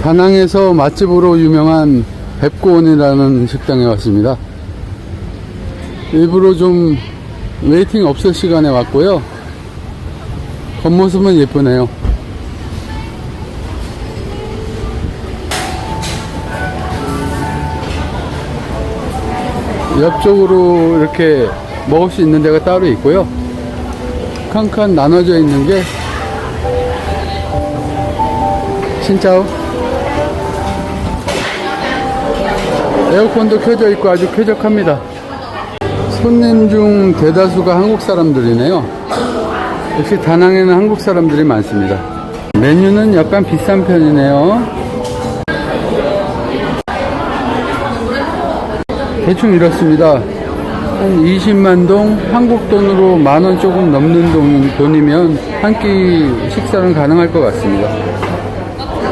다낭에서 맛집으로 유명한 뱁고원이라는 식당에 왔습니다. 일부러 좀 웨이팅 없을 시간에 왔고요. 겉모습은 예쁘네요. 옆쪽으로 이렇게 먹을 수 있는 데가 따로 있고요. 칸칸 나눠져 있는 게 신짜오. 에어컨도 켜져 있고 아주 쾌적합니다. 손님 중 대다수가 한국 사람들이네요. 역시 다낭에는 한국 사람들이 많습니다. 메뉴는 약간 비싼 편이네요. 대충 이렇습니다. 한 20만 동, 한국 돈으로 만원 조금 넘는 돈이면 한 끼 식사는 가능할 것 같습니다.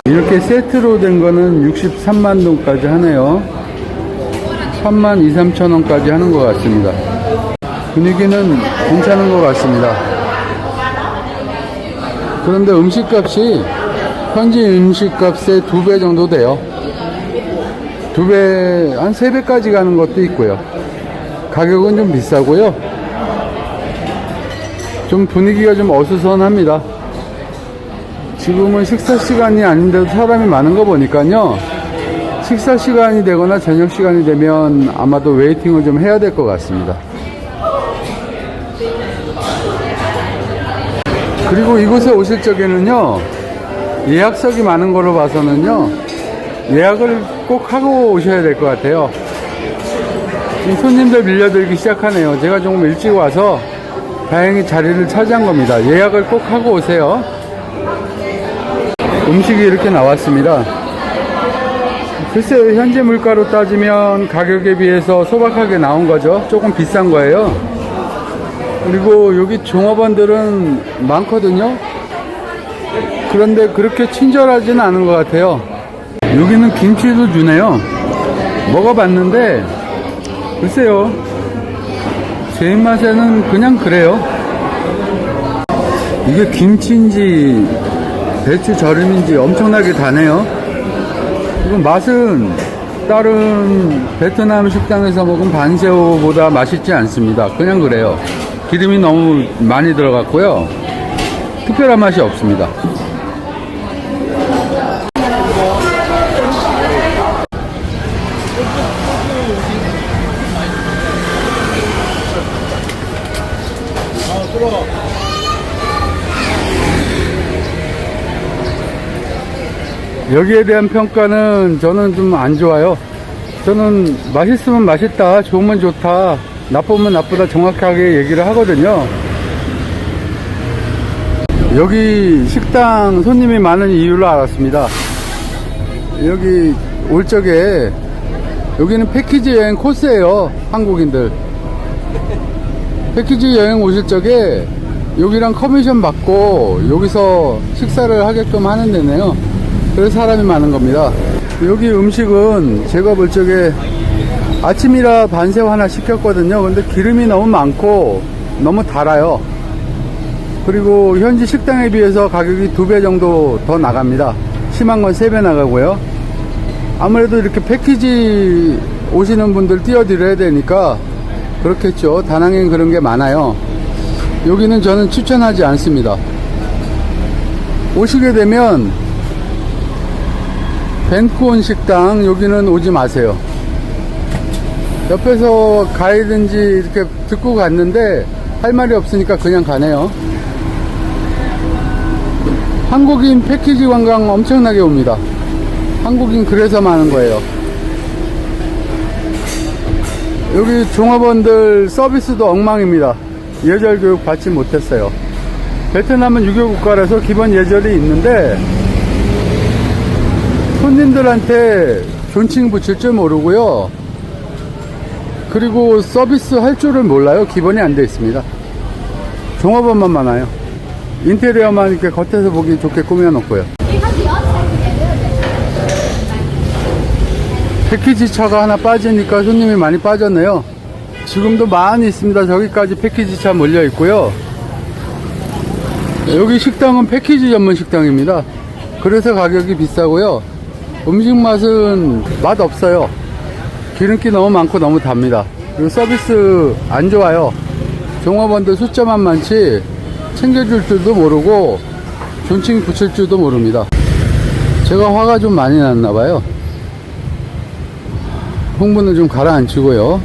이렇게 세트로 된 거는 63만 동까지 하네요. 3만 2, 3천 원까지 하는 것 같습니다. 분위기는 괜찮은 것 같습니다. 그런데 음식값이 현지 음식값의 2배 정도 돼요. 2배, 한 3배까지 가는 것도 있고요. 가격은 좀 비싸고요. 좀 분위기가 좀 어수선합니다. 지금은 식사 시간이 아닌데도 사람이 많은 거 보니까요. 식사 시간이 되거나 저녁 시간이 되면 아마도 웨이팅을 좀 해야 될 것 같습니다. 그리고 이곳에 오실 적에는요, 예약석이 많은 거로 봐서는요, 예약을 꼭 하고 오셔야 될 것 같아요. 지금 손님들 밀려들기 시작하네요. 제가 조금 일찍 와서 다행히 자리를 차지한 겁니다. 예약을 꼭 하고 오세요. 음식이 이렇게 나왔습니다. 글쎄, 현재 물가로 따지면 가격에 비해서 소박하게 나온 거죠. 조금 비싼 거예요. 그리고 여기 종업원들은 많거든요. 그런데 그렇게 친절하지는 않은 것 같아요. 여기는 김치도 주네요. 먹어봤는데 글쎄요, 제 입맛에는 그냥 그래요. 이게 김치인지 배추 절임인지 엄청나게 다네요. 이건 맛은 다른 베트남 식당에서 먹은 반새우보다 맛있지 않습니다. 그냥 그래요. 기름이 너무 많이 들어갔고요. 특별한 맛이 없습니다. 여기에 대한 평가는 저는 좀 안 좋아요. 저는 맛있으면 맛있다, 좋으면 좋다, 나쁘면 나쁘다 정확하게 얘기를 하거든요. 여기 식당 손님이 많은 이유를 알았습니다. 여기 올 적에 여기는 패키지 여행 코스예요. 한국인들 패키지 여행 오실 적에 여기랑 커미션 받고 여기서 식사를 하게끔 하는 데네요. 그래서 사람이 많은 겁니다. 여기 음식은 제가 볼 적에 아침이라 반새우 하나 시켰거든요. 근데 기름이 너무 많고 너무 달아요. 그리고 현지 식당에 비해서 가격이 2배 정도 더 나갑니다. 심한 건 3배 나가고요. 아무래도 이렇게 패키지 오시는 분들 띄워드려야 되니까 그렇겠죠. 다낭엔 그런 게 많아요. 여기는 저는 추천하지 않습니다. 오시게 되면 벤쿠온 식당, 여기는 오지 마세요. 옆에서 가이든지 이렇게 듣고 갔는데 할 말이 없으니까 그냥 가네요. 한국인 패키지 관광 엄청나게 옵니다. 한국인 그래서 많은 거예요. 여기 종업원들 서비스도 엉망입니다. 예절 교육 받지 못했어요. 베트남은 유교 국가라서 기본 예절이 있는데 손님들한테 존칭 붙일 줄 모르고요. 그리고 서비스 할 줄을 몰라요. 기본이 안 돼 있습니다. 종업원만 많아요. 인테리어만 이렇게 겉에서 보기 좋게 꾸며놓고요. 패키지 차가 하나 빠지니까 손님이 많이 빠졌네요. 지금도 많이 있습니다. 저기까지 패키지 차 몰려 있고요. 여기 식당은 패키지 전문 식당입니다. 그래서 가격이 비싸고요. 음식 맛은 맛 없어요. 기름기 너무 많고 너무 답니다. 그리고 서비스 안 좋아요. 종업원들 숫자만 많지 챙겨줄 줄도 모르고 존칭 붙일 줄도 모릅니다. 제가 화가 좀 많이 났나봐요. 홍보는 좀 가라앉히고요.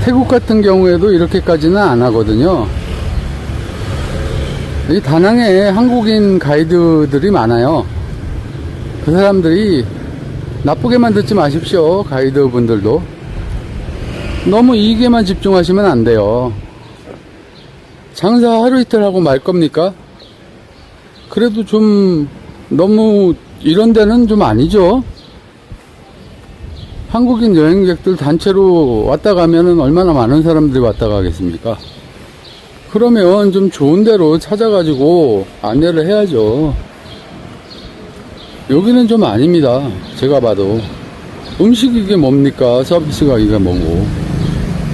태국 같은 경우에도 이렇게까지는 안 하거든요. 이 다낭에 한국인 가이드들이 많아요. 그 사람들이 나쁘게만 듣지 마십시오. 가이드 분들도 너무 이익에만 집중하시면 안 돼요. 장사 하루 이틀 하고 말 겁니까? 그래도 좀 너무 이런 데는 좀 아니죠. 한국인 여행객들 단체로 왔다 가면은 얼마나 많은 사람들이 왔다 가겠습니까? 그러면 좀 좋은 데로 찾아가지고 안내를 해야죠. 여기는 좀 아닙니다. 제가 봐도 음식이 이게 뭡니까? 서비스가 이게 뭐고,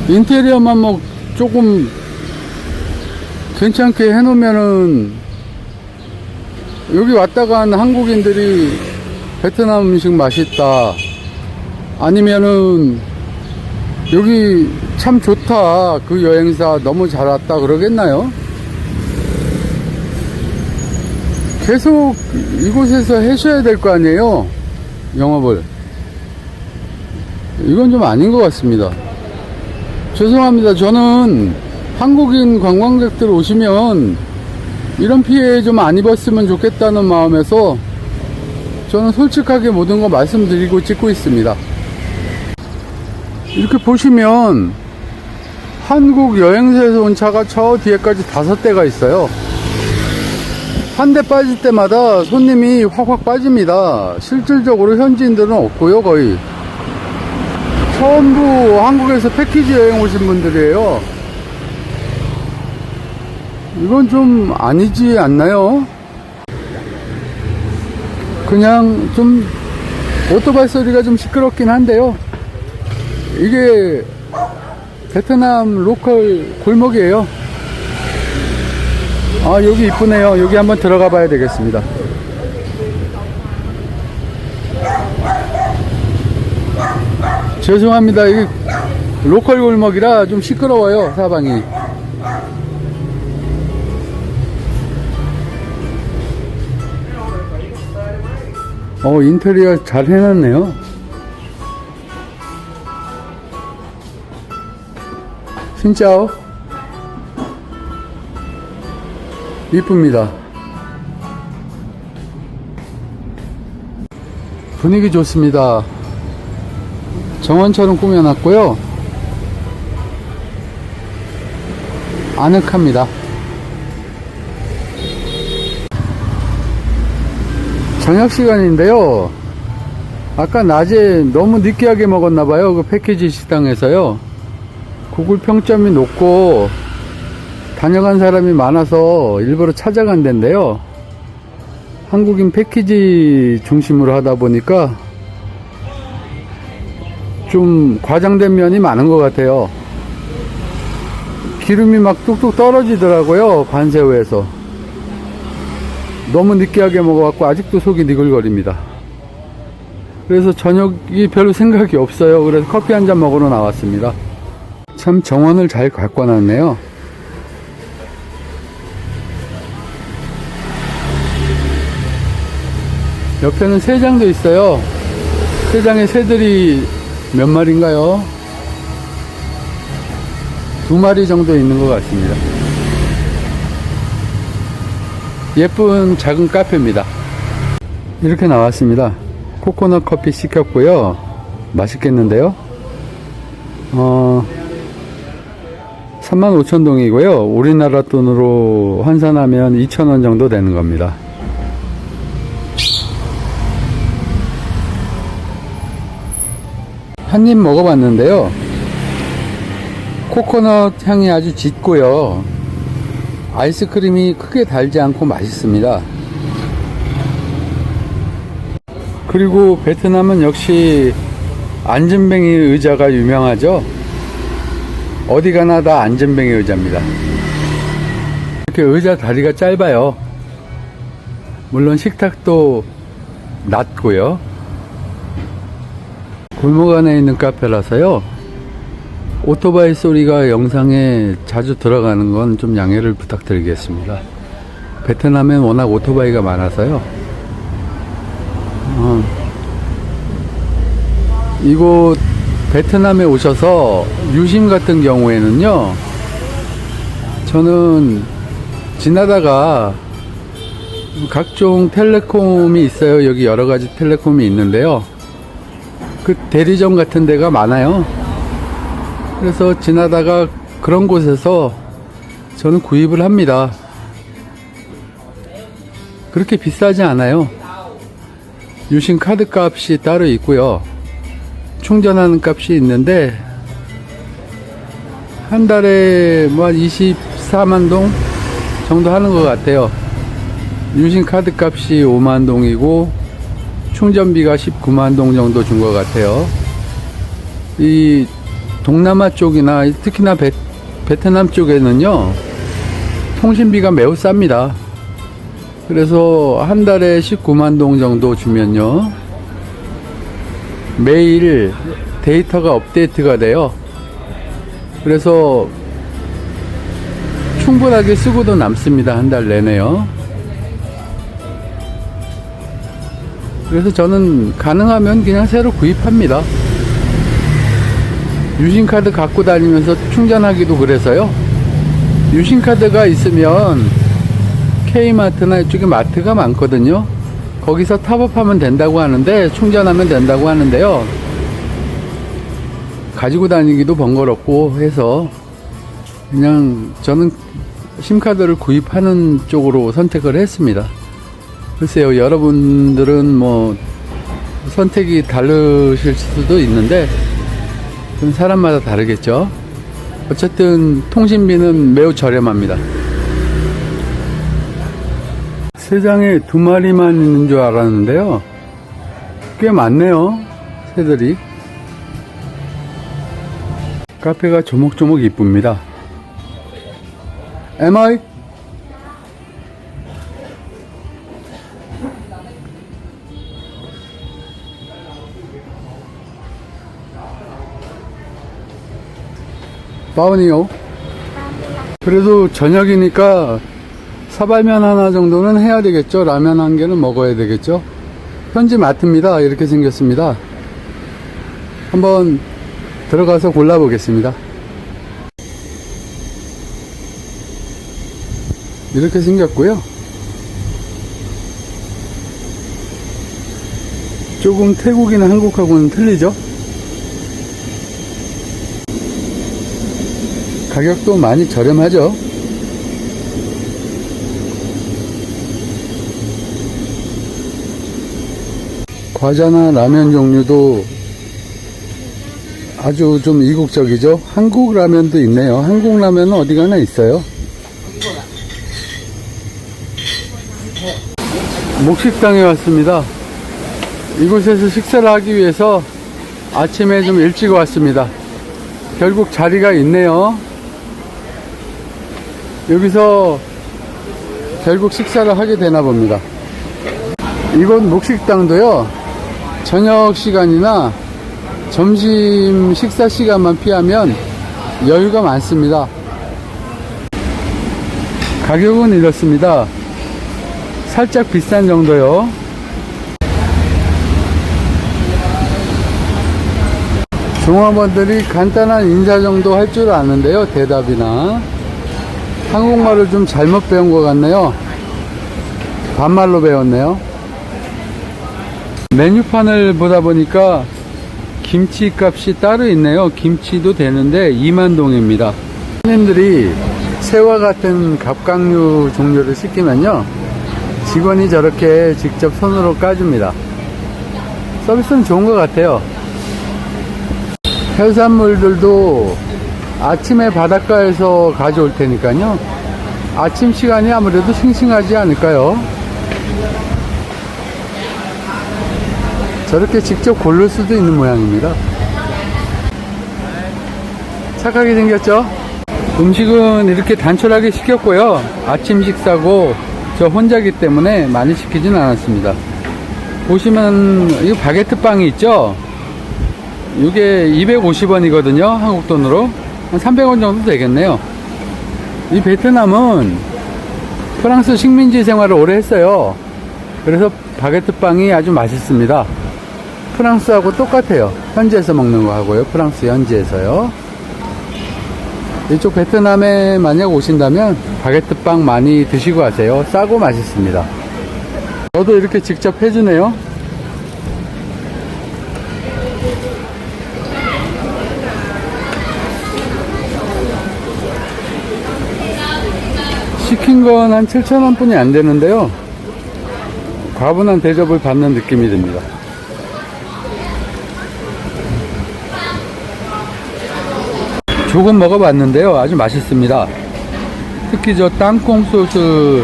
인테리어만 뭐 조금 괜찮게 해놓으면은 여기 왔다 간 한국인들이 베트남 음식 맛있다, 아니면은 여기 참 좋다, 그 여행사 너무 잘 왔다 그러겠나요? 계속 이곳에서 하셔야 될 거 아니에요, 영업을. 이건 좀 아닌 것 같습니다. 죄송합니다. 저는 한국인 관광객들 오시면 이런 피해 좀 안 입었으면 좋겠다는 마음에서 저는 솔직하게 모든 거 말씀드리고 찍고 있습니다. 이렇게 보시면 한국 여행사에서 온 차가 저 뒤에까지 5대가 있어요. 한 대 빠질 때마다 손님이 확확 빠집니다. 실질적으로 현지인들은 없고요. 거의 전부 한국에서 패키지 여행 오신 분들이에요. 이건 좀 아니지 않나요? 그냥 좀 오토바이 소리가 좀 시끄럽긴 한데요, 이게 베트남 로컬 골목이에요. 아, 여기 이쁘네요. 여기 한번 들어가 봐야 되겠습니다. 죄송합니다. 이게 로컬 골목이라 좀 시끄러워요, 사방이. 인테리어 잘 해놨네요. 진짜요? 이쁩니다. 분위기 좋습니다. 정원처럼 꾸며놨고요. 아늑합니다. 저녁 시간인데요, 아까 낮에 너무 느끼하게 먹었나봐요. 그 패키지 식당에서요. 구글 평점이 높고 다녀간 사람이 많아서 일부러 찾아간 데인데요, 한국인 패키지 중심으로 하다 보니까 좀 과장된 면이 많은 것 같아요. 기름이 막 뚝뚝 떨어지더라고요, 반새우에서. 너무 느끼하게 먹어갖고 아직도 속이 니글거립니다. 그래서 저녁이 별로 생각이 없어요. 그래서 커피 한잔 먹으러 나왔습니다. 참 정원을 잘 가꿔놨네요. 옆에는 새장도 있어요. 새장에 새들이 몇 마리인가요? 2마리 정도 있는 것 같습니다. 예쁜 작은 카페입니다. 이렇게 나왔습니다. 코코넛 커피 시켰고요. 맛있겠는데요? 35,000동이고요. 우리나라 돈으로 환산하면 2,000원 정도 되는 겁니다. 한 입 먹어봤는데요, 코코넛 향이 아주 짙고요, 아이스크림이 크게 달지 않고 맛있습니다. 그리고 베트남은 역시 안전뱅이 의자가 유명하죠. 어디 가나 다 안전뱅이 의자입니다. 이렇게 의자 다리가 짧아요. 물론 식탁도 낮고요. 골목 안에 있는 카페라서요. 오토바이 소리가 영상에 자주 들어가는 건 좀 양해를 부탁드리겠습니다. 베트남엔 워낙 오토바이가 많아서요. 이곳 베트남에 오셔서 유심 같은 경우에는요, 저는 지나다가 각종 텔레콤이 있어요. 여기 여러 가지 텔레콤이 있는데요. 그 대리점 같은 데가 많아요. 그래서 지나다가 그런 곳에서 저는 구입을 합니다. 그렇게 비싸지 않아요. 유심 카드 값이 따로 있고요. 충전하는 값이 있는데 한 달에 뭐 24만 동 정도 하는 것 같아요. 유심 카드 값이 5만 동이고 충전비가 19만 동 정도 준 것 같아요. 이 동남아 쪽이나 특히나 베트남 쪽에는요, 통신비가 매우 쌉니다. 그래서 한 달에 19만 동 정도 주면요, 매일 데이터가 업데이트가 돼요. 그래서 충분하게 쓰고도 남습니다. 한 달 내내요. 그래서 저는 가능하면 그냥 새로 구입합니다. 유심카드 갖고 다니면서 충전하기도 그래서요. 유심카드가 있으면 K마트나 이쪽에 마트가 많거든요. 거기서 탑업하면 된다고 하는데, 충전하면 된다고 하는데요, 가지고 다니기도 번거롭고 해서 그냥 저는 심카드를 구입하는 쪽으로 선택을 했습니다. 글쎄요, 여러분들은 뭐 선택이 다르실 수도 있는데 그건 사람마다 다르겠죠. 어쨌든 통신비는 매우 저렴합니다. 새장에 2마리만 있는 줄 알았는데요, 꽤 많네요, 새들이. 카페가 조목조목 이쁩니다. Em ơi, bao 그래도 저녁이니까 사발면 하나 정도는 해야 되겠죠. 라면 한 개는 먹어야 되겠죠. 현지 마트입니다. 이렇게 생겼습니다. 한번 들어가서 골라보겠습니다. 이렇게 생겼고요. 조금 태국이나 한국하고는 틀리죠. 가격도 많이 저렴하죠. 과자나 라면 종류도 아주 좀 이국적이죠. 한국 라면도 있네요. 한국 라면은 어디 가나 있어요. 목식당에 왔습니다. 이곳에서 식사를 하기 위해서 아침에 좀 일찍 왔습니다. 결국 자리가 있네요. 여기서 결국 식사를 하게 되나 봅니다. 이곳 목식당도요, 저녁 시간이나 점심 식사 시간만 피하면 여유가 많습니다. 가격은 이렇습니다. 살짝 비싼 정도요. 종업원들이 간단한 인사 정도 할 줄 아는데요, 대답이나. 한국말을 좀 잘못 배운 것 같네요. 반말로 배웠네요. 메뉴판을 보다 보니까 김치 값이 따로 있네요. 김치도 되는데 2만 동입니다. 손님들이 새와 같은 갑각류 종류를 시키면요, 직원이 저렇게 직접 손으로 까줍니다. 서비스는 좋은 것 같아요. 해산물들도 아침에 바닷가에서 가져올 테니까요, 아침 시간이 아무래도 싱싱하지 않을까요? 저렇게 직접 고를 수도 있는 모양입니다. 착하게 생겼죠? 음식은 이렇게 단촐하게 시켰고요. 아침 식사고 저 혼자기 때문에 많이 시키진 않았습니다. 보시면 이 바게트 빵이 있죠. 이게 250원이거든요. 한국 돈으로 한 300원 정도 되겠네요. 이 베트남은 프랑스 식민지 생활을 오래 했어요. 그래서 바게트 빵이 아주 맛있습니다. 프랑스하고 똑같아요. 현지에서 먹는 거 하고요. 프랑스 현지에서요. 이쪽 베트남에 만약 오신다면 바게트 빵 많이 드시고 가세요. 싸고 맛있습니다. 저도 이렇게 직접 해주네요. 시킨 건 한 7,000원 뿐이 안 되는데요. 과분한 대접을 받는 느낌이 듭니다. 조금 먹어봤는데요. 아주 맛있습니다. 특히 저 땅콩 소스,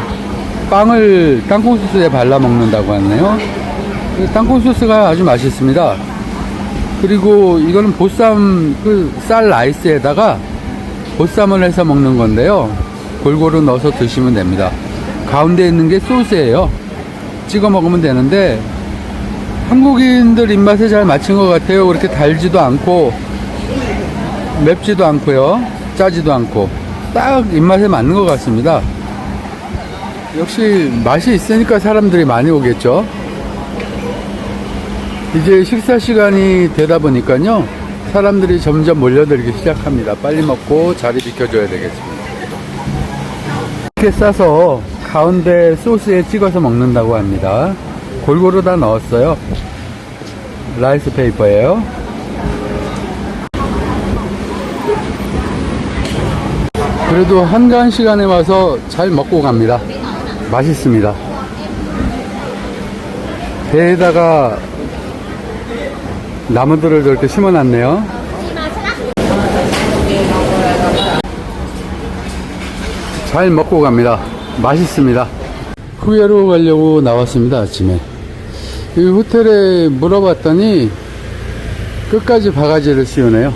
빵을 땅콩 소스에 발라 먹는다고 하네요. 땅콩 소스가 아주 맛있습니다. 그리고 이거는 보쌈, 쌀 라이스에다가 보쌈을 해서 먹는 건데요. 골고루 넣어서 드시면 됩니다. 가운데 있는 게 소스예요. 찍어 먹으면 되는데 한국인들 입맛에 잘 맞춘 것 같아요. 그렇게 달지도 않고 맵지도 않고요, 짜지도 않고 딱 입맛에 맞는 것 같습니다. 역시 맛이 있으니까 사람들이 많이 오겠죠. 이제 식사 시간이 되다 보니까요, 사람들이 점점 몰려들기 시작합니다. 빨리 먹고 자리 비켜줘야 되겠습니다. 이렇게 싸서 가운데 소스에 찍어서 먹는다고 합니다. 골고루 다 넣었어요. 라이스 페이퍼예요. 그래도 한가한 시간에 와서 잘 먹고 갑니다. 맛있습니다. 배에다가 나무들을 저렇게 심어 놨네요. 잘 먹고 갑니다. 맛있습니다. 후회로 가려고 나왔습니다. 아침에 이 호텔에 물어봤더니 끝까지 바가지를 씌우네요.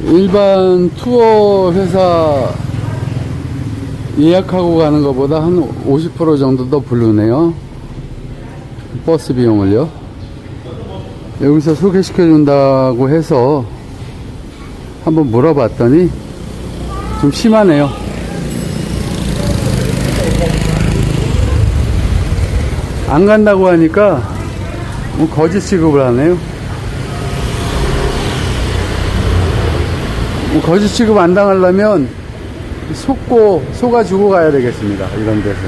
일반 투어 회사 예약하고 가는 것보다 한 50% 정도 더 부르네요. 버스 비용을요. 여기서 소개시켜 준다고 해서 한번 물어봤더니 좀 심하네요. 안 간다고 하니까 뭐 거짓 취급을 하네요. 뭐 거짓 취급 안 당하려면 속아주고 가야 되겠습니다. 이런 데서.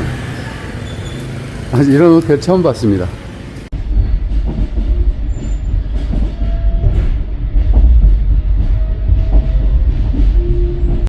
이런 호텔 처음 봤습니다.